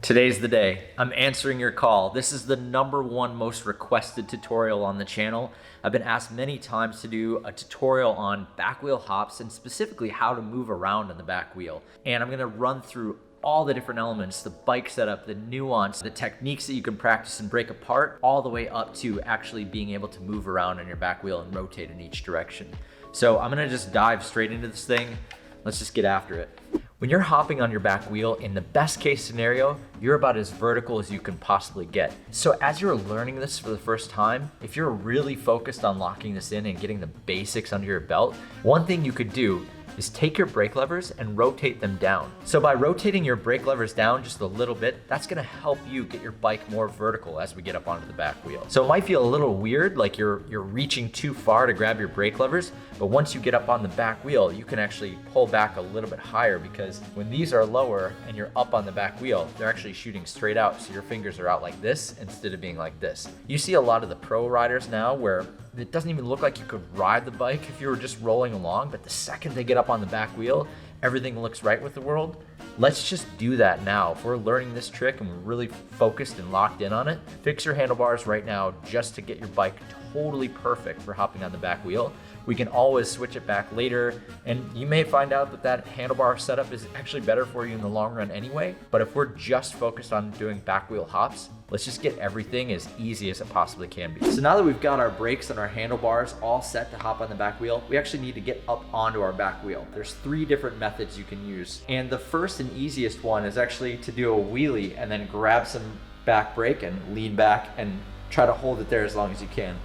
Today's the day. I'm answering your call. This is the #1 most requested tutorial on the channel. I've been asked many times to do a tutorial on back wheel hops and specifically how to move around on the back wheel. And I'm gonna run through all the different elements, the bike setup, the nuance, the techniques that you can practice and break apart, all the way up to actually being able to move around on your back wheel and rotate in each direction. So I'm gonna just dive straight into this thing. Let's just get after it. When you're hopping on your back wheel, in the best case scenario, you're about as vertical as you can possibly get. So as you're learning this for the first time, if you're really focused on locking this in and getting the basics under your belt, one thing you could do is take your brake levers and rotate them down. So by rotating your brake levers down just a little bit, that's gonna help you get your bike more vertical as we get up onto the back wheel. So it might feel a little weird, like you're reaching too far to grab your brake levers, but once you get up on the back wheel, you can actually pull back a little bit higher, because when these are lower and you're up on the back wheel, they're actually shooting straight out, so your fingers are out like this instead of being like this. You see a lot of the pro riders now where it doesn't even look like you could ride the bike if you were just rolling along, but the second they get up on the back wheel, everything looks right with the world. Let's just do that now. If we're learning this trick and we're really focused and locked in on it, fix your handlebars right now just to get your bike totally perfect for hopping on the back wheel. We can always switch it back later, and you may find out that that handlebar setup is actually better for you in the long run anyway. But if we're just focused on doing back wheel hops, let's just get everything as easy as it possibly can be. So now that we've got our brakes and our handlebars all set to hop on the back wheel, we actually need to get up onto our back wheel. There's 3 different methods you can use. And the first and easiest one is actually to do a wheelie and then grab some back brake and lean back and try to hold it there as long as you can.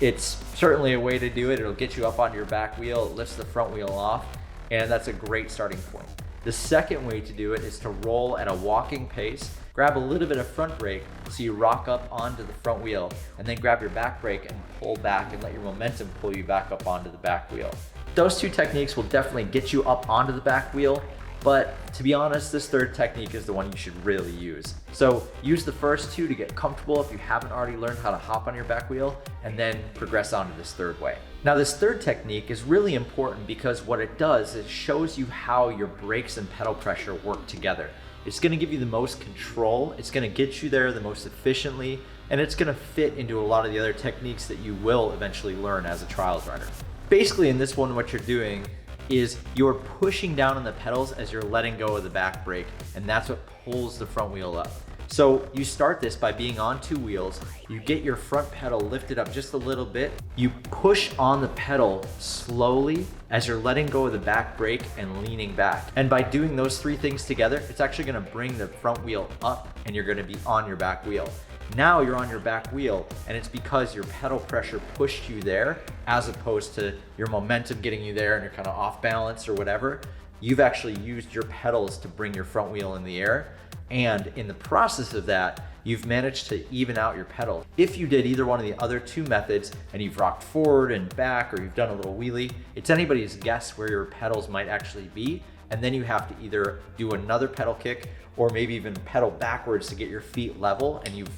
It's certainly a way to do it. It'll get you up onto your back wheel, it lifts the front wheel off, and that's a great starting point. The second way to do it is to roll at a walking pace, grab a little bit of front brake so you rock up onto the front wheel, and then grab your back brake and pull back and let your momentum pull you back up onto the back wheel. Those 2 techniques will definitely get you up onto the back wheel, but to be honest, this third technique is the one you should really use. So use the first 2 to get comfortable if you haven't already learned how to hop on your back wheel, and then progress on to this third way. Now this third technique is really important because what it does is shows you how your brakes and pedal pressure work together. It's gonna give you the most control, it's gonna get you there the most efficiently, and it's gonna fit into a lot of the other techniques that you will eventually learn as a trials rider. Basically in this one, what you're doing is you're pushing down on the pedals as you're letting go of the back brake, and that's what pulls the front wheel up. So you start this by being on 2 wheels, you get your front pedal lifted up just a little bit, you push on the pedal slowly as you're letting go of the back brake and leaning back. And by doing those 3 things together, it's actually gonna bring the front wheel up and you're gonna be on your back wheel. Now you're on your back wheel, and it's because your pedal pressure pushed you there as opposed to your momentum getting you there and you're kind of off balance or whatever. You've actually used your pedals to bring your front wheel in the air. And in the process of that, you've managed to even out your pedal. If you did either one of the other 2 methods and you've rocked forward and back, or you've done a little wheelie, it's anybody's guess where your pedals might actually be. And then you have to either do another pedal kick or maybe even pedal backwards to get your feet level, and you've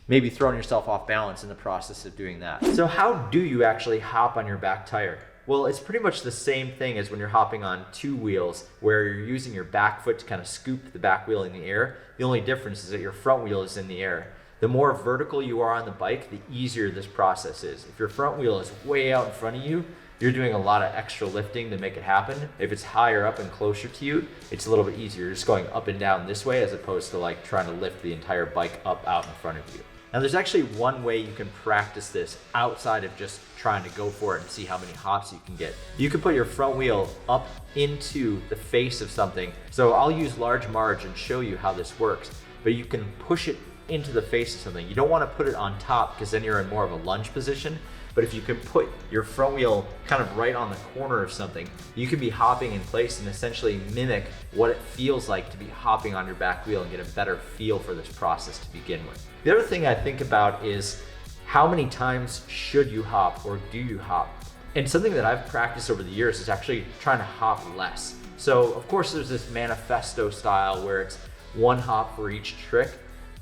maybe thrown yourself off balance in the process of doing that. So how do you actually hop on your back tire? Well, it's pretty much the same thing as when you're hopping on 2 wheels, where you're using your back foot to kind of scoop the back wheel in the air. The only difference is that your front wheel is in the air. The more vertical you are on the bike, the easier this process is. If your front wheel is way out in front of you, you're doing a lot of extra lifting to make it happen. If it's higher up and closer to you, it's a little bit easier. You're just going up and down this way as opposed to like trying to lift the entire bike up out in front of you. Now there's actually one way you can practice this outside of just trying to go for it and see how many hops you can get. You can put your front wheel up into the face of something. So I'll use large marge and show you how this works, but you can push it into the face of something. You don't want to put it on top because then you're in more of a lunge position. But if you can put your front wheel kind of right on the corner of something, you can be hopping in place and essentially mimic what it feels like to be hopping on your back wheel and get a better feel for this process to begin with. The other thing I think about is how many times should you hop, or do you hop? And something that I've practiced over the years is actually trying to hop less. So of course there's this manifesto style where it's 1 hop for each trick.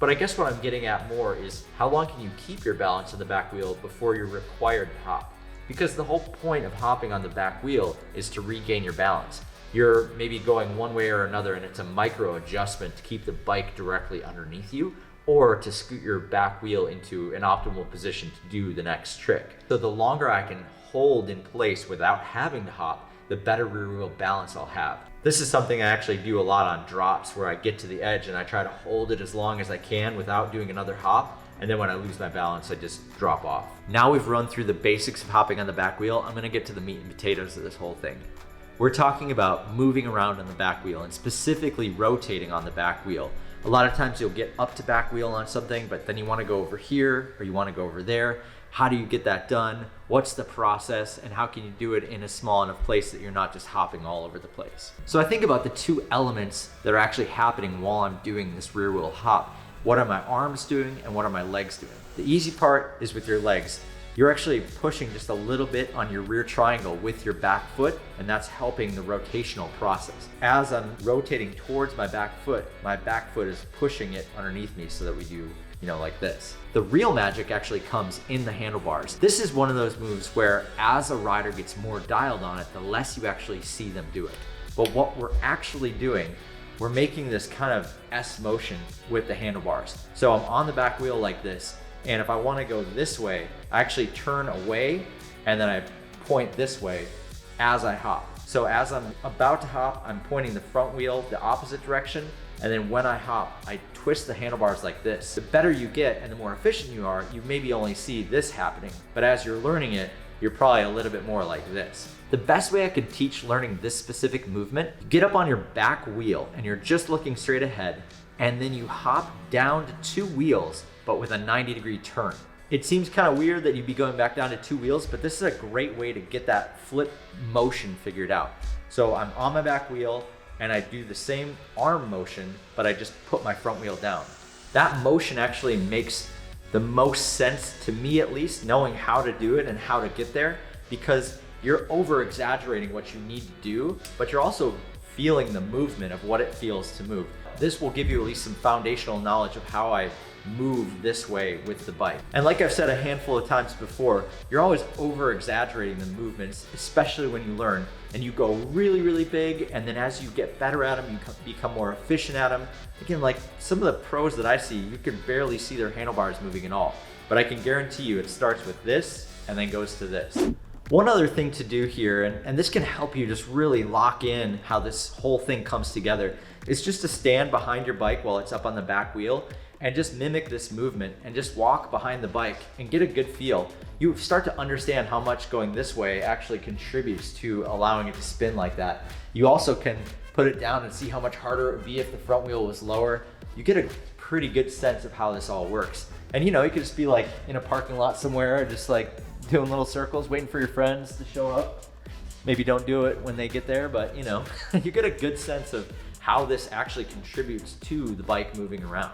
But I guess what I'm getting at more is how long can you keep your balance on the back wheel before you're required to hop? Because the whole point of hopping on the back wheel is to regain your balance. you're maybe going one way or another and it's a micro adjustment to keep the bike directly underneath you, or to scoot your back wheel into an optimal position to do the next trick. So the longer I can hold in place without having to hop, the better rear wheel balance I'll have. This is something I actually do a lot on drops, where I get to the edge and I try to hold it as long as I can without doing another hop. And then when I lose my balance, I just drop off. Now we've run through the basics of hopping on the back wheel, I'm gonna get to the meat and potatoes of this whole thing. We're talking about moving around on the back wheel and specifically rotating on the back wheel. A lot of times you'll get up to back wheel on something, but then you wanna go over here or you wanna go over there. How do you get that done? What's the process? And how can you do it in a small enough place that you're not just hopping all over the place? So I think about the two elements that are actually happening while I'm doing this rear wheel hop. What are my arms doing and what are my legs doing? The easy part is with your legs. You're actually pushing just a little bit on your rear triangle with your back foot, and that's helping the rotational process. As I'm rotating towards my back foot is pushing it underneath me so that we do, like this. The real magic actually comes in the handlebars. This is one of those moves where as a rider gets more dialed on it, the less you actually see them do it. But what we're actually doing, we're making this kind of S motion with the handlebars. So I'm on the back wheel like this, and if I want to go this way, I actually turn away and then I point this way as I hop. So as I'm about to hop, I'm pointing the front wheel the opposite direction, and then when I hop, I twist the handlebars like this. The better you get and the more efficient you are, you maybe only see this happening, but as you're learning it, you're probably a little bit more like this. The best way I could teach learning this specific movement, get up on your back wheel and you're just looking straight ahead, and then you hop down to 2 wheels, but with a 90-degree turn. It seems kind of weird that you'd be going back down to 2 wheels, but this is a great way to get that flip motion figured out. So I'm on my back wheel and I do the same arm motion, but I just put my front wheel down. That motion actually makes the most sense to me, at least, knowing how to do it and how to get there, because you're over exaggerating what you need to do, but you're also feeling the movement of what it feels to move. This will give you at least some foundational knowledge of how I move this way with the bike. And like I've said a handful of times before, you're always over exaggerating the movements, especially when you learn, and you go really, really big, and then as you get better at them, you become more efficient at them. Again, like some of the pros that I see, you can barely see their handlebars moving at all, but I can guarantee you it starts with this and then goes to this. One other thing to do here, and this can help you just really lock in how this whole thing comes together, is just to stand behind your bike while it's up on the back wheel and just mimic this movement and just walk behind the bike and get a good feel. You start to understand how much going this way actually contributes to allowing it to spin like that. You also can put it down and see how much harder it would be if the front wheel was lower. You get a pretty good sense of how this all works. And you could just be like in a parking lot somewhere, just like doing little circles, waiting for your friends to show up. Maybe don't do it when they get there, but you get a good sense of how this actually contributes to the bike moving around.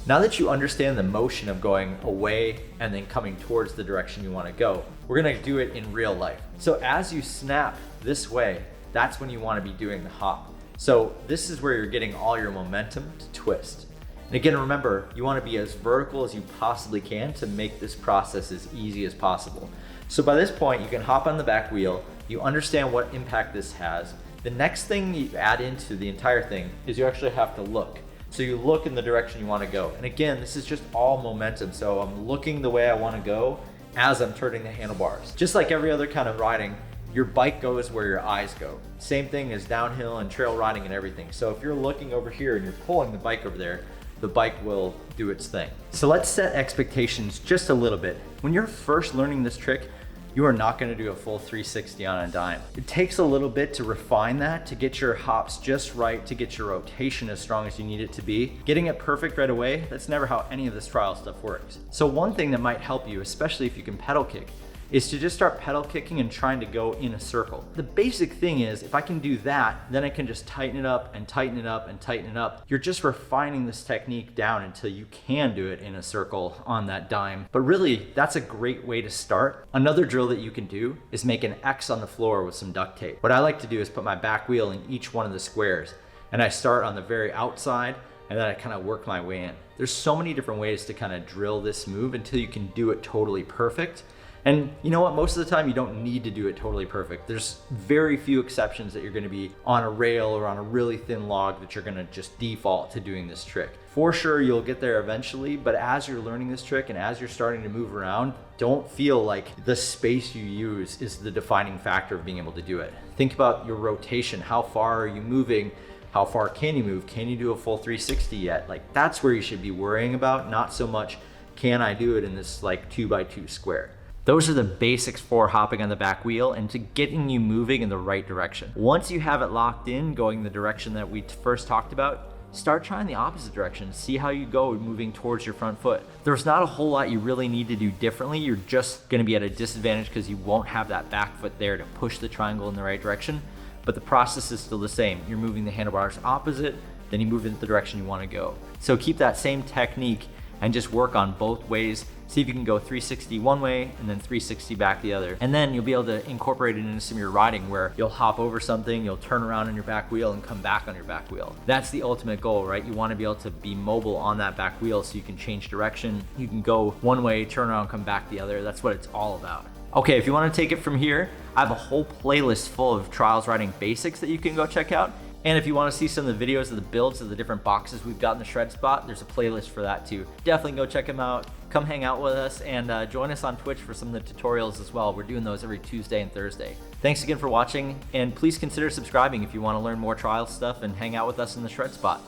Now that you understand the motion of going away and then coming towards the direction you want to go, we're gonna do it in real life. So as you snap this way, that's when you want to be doing the hop. So this is where you're getting all your momentum to twist. And again, remember, you want to be as vertical as you possibly can to make this process as easy as possible. So by this point, you can hop on the back wheel, you understand what impact this has. The next thing you add into the entire thing is you actually have to look. So you look in the direction you want to go. And again, this is just all momentum. So I'm looking the way I want to go as I'm turning the handlebars. Just like every other kind of riding, your bike goes where your eyes go. Same thing as downhill and trail riding and everything. So if you're looking over here and you're pulling the bike over there, the bike will do its thing. So let's set expectations just a little bit. When you're first learning this trick, you are not going to do a full 360 on a dime. It takes a little bit to refine that, to get your hops just right, to get your rotation as strong as you need it to be. Getting it perfect right away, that's never how any of this trial stuff works. So one thing that might help you, especially if you can pedal kick, is to just start pedal kicking and trying to go in a circle. The basic thing is, if I can do that, then I can just tighten it up and tighten it up and tighten it up. You're just refining this technique down until you can do it in a circle on that dime. But really, that's a great way to start. Another drill that you can do is make an X on the floor with some duct tape. What I like to do is put my back wheel in each one of the squares, and I start on the very outside, and then I kind of work my way in. There's so many different ways to kind of drill this move until you can do it totally perfect. And you know what? Most of the time you don't need to do it totally perfect. There's very few exceptions that you're gonna be on a rail or on a really thin log that you're gonna just default to doing this trick. For sure, you'll get there eventually, but as you're learning this trick and as you're starting to move around, don't feel like the space you use is the defining factor of being able to do it. Think about your rotation. How far are you moving? How far can you move? Can you do a full 360 yet? Like, that's where you should be worrying about, not so much, can I do it in this like 2x2 square? Those are the basics for hopping on the back wheel and to getting you moving in the right direction. Once you have it locked in, going the direction that we first talked about, start trying the opposite direction. See how you go moving towards your front foot. There's not a whole lot you really need to do differently. You're just gonna be at a disadvantage because you won't have that back foot there to push the triangle in the right direction, but the process is still the same. You're moving the handlebars opposite, then you move in the direction you wanna go. So keep that same technique and just work on both ways. See if you can go 360 one way and then 360 back the other. And then you'll be able to incorporate it into some of your riding where you'll hop over something, you'll turn around on your back wheel and come back on your back wheel. That's the ultimate goal, right? You want to be able to be mobile on that back wheel so you can change direction. You can go one way, turn around, come back the other. That's what it's all about. Okay, if you want to take it from here, I have a whole playlist full of trials riding basics that you can go check out. And if you want to see some of the videos of the builds of the different boxes we've got in the shred spot, there's a playlist for that too. Definitely go check them out. Come hang out with us and join us on Twitch for some of the tutorials as well. We're doing those every Tuesday and Thursday. Thanks again for watching, and please consider subscribing if you want to learn more trial stuff and hang out with us in the shred spot.